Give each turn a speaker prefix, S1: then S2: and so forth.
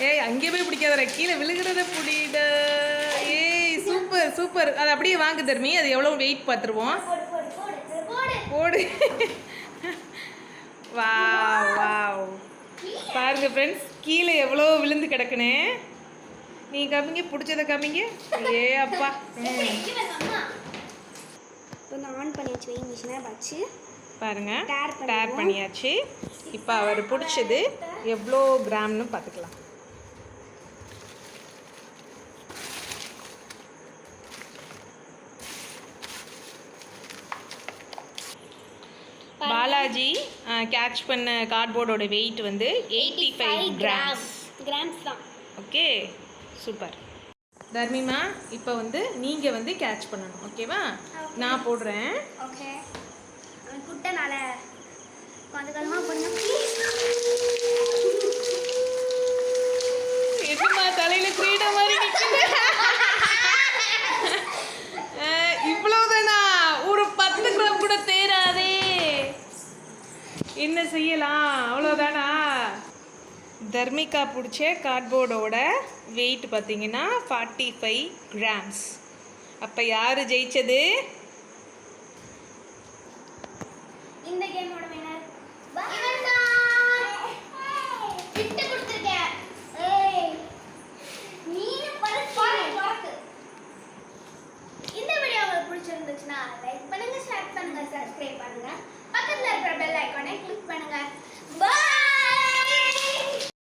S1: ஏய் அங்கே போய் பிடிக்காதடா, கீழே விழுகிறத பிடிட. ஏய் சூப்பர் சூப்பர். அது அப்படியே வாங்கு தர்மி. அது எவ்வளோ வெயிட் பார்த்துருவோம். போடு. Wow wow. பாருங்க ஃப்ரெண்ட்ஸ், கீழே எவ்வளோ விழுந்து கிடக்குன்னு. நீ காமிங்க, பிடிச்சதை காமிங்க. ஏ அப்பா.
S2: இப்போ நான் ஆன் பண்ணியாச்சு, வெயிங் மிஷினை வச்சு
S1: பாருங்க, டேர் பண்ணியாச்சு. இப்போ அவர் பிடிச்சது எவ்வளோ கிராம்னு பார்த்துக்கலாம். பாலாஜி கேட்ச் பண்ண கார்ட்போர்டோட வெயிட் வந்து 85 கிராம்ஸ்
S2: தான்.
S1: Okay super. தர்மிமா, இப்போ வந்து நீங்கள் வந்து கேட்ச் பண்ணணும், ஓகேவா? நான் போடுறேன்.
S2: ஓகே. குட்டனால கொஞ்சம் கொஞ்சமாக பண்ணணும்.
S1: என்னம்மா தலையில் கிரீட மாதிரி நிற்குது. இவ்வளவுதானா? ஒரு 10 கிராம் கூட தேராதே. என்ன செய்யலாம்? அவ்வளோதானா? தர்மிகா பிடிச்ச கார்ட்போர்டோட வெயிட் பார்த்தீங்கன்னா 45 கிராம்ஸ். அப்போ யார் ஜெயிச்சது?
S2: இந்த கேமோட வின்னர் இந்த வீடியோ உங்களுக்கு பிடிச்சிருந்துச்சுன்னா லைக் பண்ணுங்க, ஷேர் பண்ணுங்க, சப்ஸ்கிரைப் பண்ணுங்க, பக்கத்துல இருக்கிற பெல் ஐகானை கிளிக் பண்ணுங்க. பை.